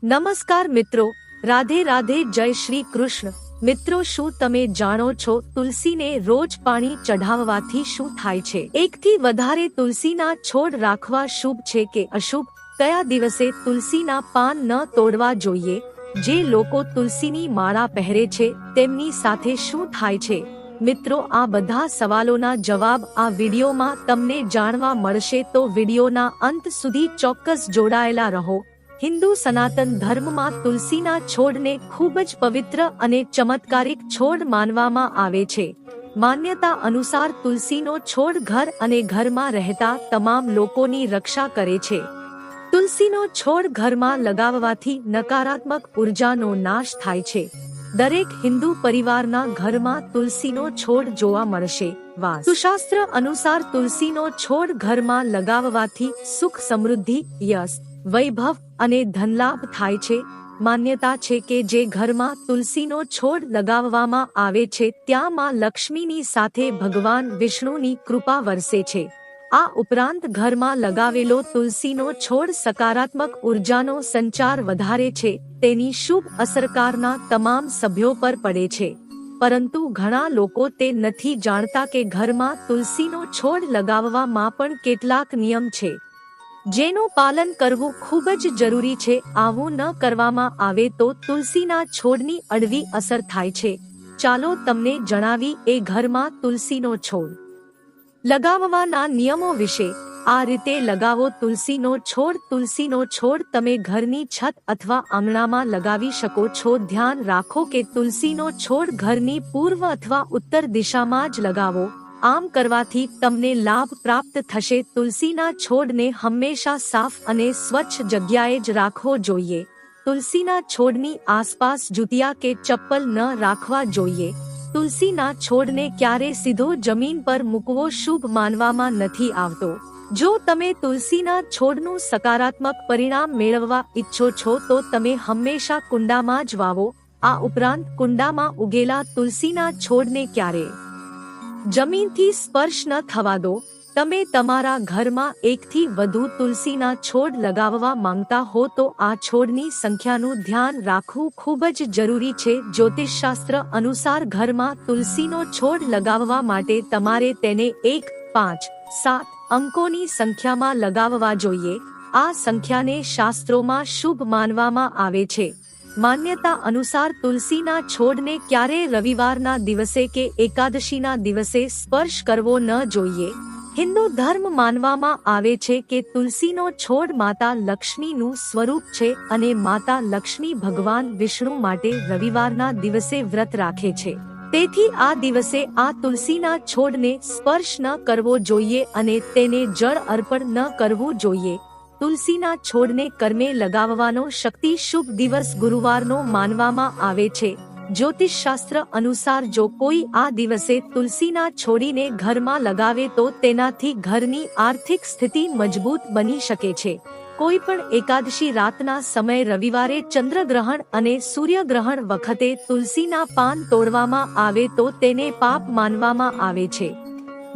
નમસ્કાર મિત્રો, રાધે રાધે, જય શ્રી કૃષ્ણ। મિત્રો, શું તમે જાણો છો તુલસીને રોજ પાણી ચઢાવવાથી શું થાય છે? એકથી વધારે તુલસીના છોડ રાખવા શુભ છે કે અશુભ? કયા દિવસે તુલસીના પાન ન તોડવા જોઈએ? જે લોકો તુલસીની માળા પહેરે છે તેમની સાથે શું થાય છે? મિત્રો, આ બધા સવાલોના જવાબ આ વિડીયોમાં તમને જાણવા મળશે, તો વિડીયોના અંત સુધી ચોક્કસ જોડાયેલા રહો। હિન્દુ સનાતન ધર્મમાં તુલસીના છોડને ખૂબ જ પવિત્ર અને ચમત્કારિક છોડ માનવામાં આવે છે। માન્યતા અનુસાર તુલસીનો છોડ ઘર અને ઘરમાં રહેતા તમામ લોકોની રક્ષા કરે છે। તુલસીનો છોડ ઘરમાં લગાવવાથી નકારાત્મક ઉર્જાનો નાશ થાય છે। દરેક હિન્દુ પરિવારના ઘરમાં તુલસીનો છોડ જોવા મળશે। વાસ્તુશાસ્ત્ર અનુસાર તુલસીનો છોડ ઘરમાં લગાવવાથી સુખ, સમૃદ્ધિ, યશ, વૈભવ અને ધનલાભ થાય છે। માન્યતા છે કે જે ઘરમાં તુલસીનો છોડ લગાવવામાં આવે છે ત્યાં માં લક્ષ્મીની સાથે ભગવાન વિષ્ણુની કૃપા વરસે છે। આ ઉપરાંત ઘરમાં લગાવેલો તુલસીનો છોડ સકારાત્મક ઉર્જાનો સંચાર વધારે છે, તેની શુભ અસરકારના તમામ સભ્યો પર પડે છે। પરંતુ ઘણા લોકો તે નથી જાણતા કે ઘરમાં તુલસીનો છોડ લગાવવામાં પણ કેટલાક નિયમ છે જેનું પાલન કરવું ખૂબ જ જરૂરી છે। આવું ન કરવામાં આવે તો તુલસીના છોડની અડવી અસર થાય છે। ચાલો તમને જણાવી એ ઘરમાં તુલસીનો છોડ લગાવવાના નિયમો વિશે। આ રીતે લગાવો તુલસીનો છોડ। તુલસીનો છોડ તમે ઘરની છત અથવા આંગણામાં લગાવી શકો છો। ધ્યાન રાખો કે તુલસીનો છોડ ઘરની પૂર્વ અથવા ઉત્તર દિશામાં જ લગાવો। આમ કરવાથી તમને લાભ પ્રાપ્ત થશે। તુલસીના છોડને હંમેશા સાફ અને સ્વચ્છ જગ્યાએ જ રાખવો જોઈએ। તુલસીના છોડની આસપાસ જૂતિયા કે ચપ્પલ ન રાખવા જોઈએ। તુલસીના છોડને ક્યારે સીધો જમીન પર મૂકવો શુભ માનવામાં નથી આવતો। જો તમે તુલસીના છોડનું સકારાત્મક પરિણામ મેળવવા ઈચ્છો છો તો તમે હંમેશા કુંડામાં જ વાવો। આ ઉપરાંત કુંડામાં ઉગેલા તુલસીના છોડને ક્યારે જમીનથી સ્પર્શ ન થવા દો। તમે તમારા ઘરમાં એકથી વધુ તુલસીના છોડ લગાવવા માંગતા હો તો આ છોડની સંખ્યાનું ધ્યાન રાખવું ખૂબ જ જરૂરી છે। જ્યોતિષશાસ્ત્ર અનુસાર ઘરમાં તુલસીનો છોડ લગાવવા માટે તમારે તેને 1, 5, 7 અંકોની સંખ્યામાં લગાવવા જોઈએ। આ સંખ્યાને શાસ્ત્રોમાં શુભ માનવામાં આવે છે। માન્યતા અનુસાર તુલસીના છોડને ક્યારેય રવિવારના દિવસે કે એકાદશીના દિવસે સ્પર્શ કરવો ન જોઈએ। હિન્દુ ધર્મ માનવામાં આવે છે કે તુલસીનો છોડ માતા લક્ષ્મીનું સ્વરૂપ છે અને માતા લક્ષ્મી ભગવાન વિષ્ણુ માટે રવિવારના દિવસે વ્રત રાખે છે। તેથી આ દિવસે આ તુલસીના છોડને સ્પર્શ ન કરવો જોઈએ અને તેને જળ અર્પણ ન કરવું જોઈએ। તુલસીના છોડને કર્મે લગાવવાનો શક્તિ શુભ દિવસ ગુરુવારનો માનવામાં આવે છે। જ્યોતિષશાસ્ત્ર અનુસાર જો કોઈ આ દિવસે તુલસીના છોડીને ઘરમાં લગાવે તો તેનાથી ઘરની આર્થિક સ્થિતિ મજબૂત બની શકે છે। કોઈ પણ એકાદશી રાતના સમયે રવિવારે ચંદ્રગ્રહણ અને સૂર્યગ્રહણ વખતે તુલસીના પાન તોડવામાં આવે તો તેને પાપ માનવામાં આવે છે।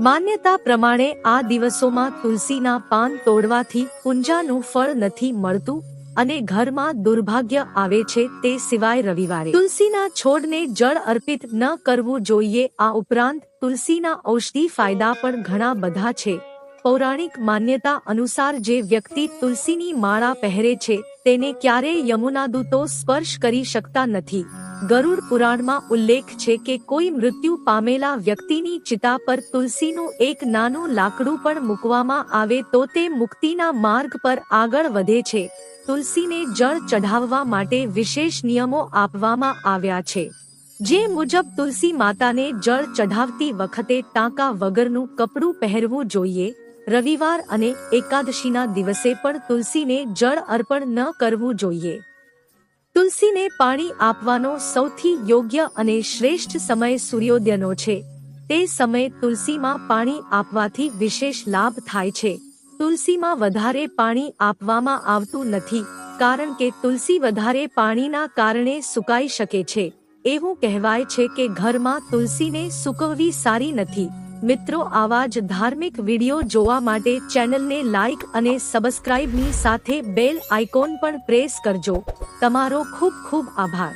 માન્યતા પ્રમાણે આ દિવસોમાં તુલસીના પાન તોડવાથી પૂંજાનું ફળ નથી મળતું અને ઘરમાં દુર્ભાગ્ય આવે છે। તે સિવાય રવિવારે તુલસીના છોડને જળ અર્પિત ન કરવું જોઈએ। આ ઉપરાંત તુલસીના ઔષધિ ફાયદા પણ ઘણા બધા છે। પૌરાણિક માન્યતા અનુસાર જે વ્યક્તિ તુલસીની માળા પહેરે છે તેને ક્યારેય યમુનાદૂતો સ્પર્શ કરી શકતા નથી। ગરુડ પુરાણમાં ઉલ્લેખ છે કે કોઈ મૃત્યુ પામેલા વ્યક્તિની ચિતા પર તુલસીનું એક નાનું લાકડું પણ મૂકવામાં આવે તો તે મુક્તિના માર્ગ પર આગળ વધે છે। તુલસીને જળ ચઢાવવા માટે વિશેષ નિયમો આપવામાં આવ્યા છે, જે મુજબ તુલસી માતાને જળ ચઢાવતી વખતે ટાંકા વગરનું કપડું પહેરવું જોઈએ। રવિવાર અને એકાદશીના દિવસે પણ તુલસીને જળ અર્પણ ન કરવું જોઈએ। તુલસીને પાણી આપવાનો સૌથી યોગ્ય અને શ્રેષ્ઠ સમય સૂર્યોદયનો છે। તે સમયે તુલસીમાં પાણી આપવાથી વિશેષ લાભ થાય છે। તુલસીમાં વધારે પાણી આપવામાં આવતું નથી કારણ કે તુલસી વધારે પાણીના કારણે સુકાઈ શકે છે। એવું કહેવાય છે કે ઘરમાં તુલસીને સૂકવવી સારી નથી। મિત્રો, આવા જ ધાર્મિક વિડીયો જોવા માટે ચેનલને લાઈક અને સબસ્ક્રાઇબની સાથે બેલ આઇકોન પણ પ્રેસ કરજો. તમારો ખૂબ ખૂબ આભાર.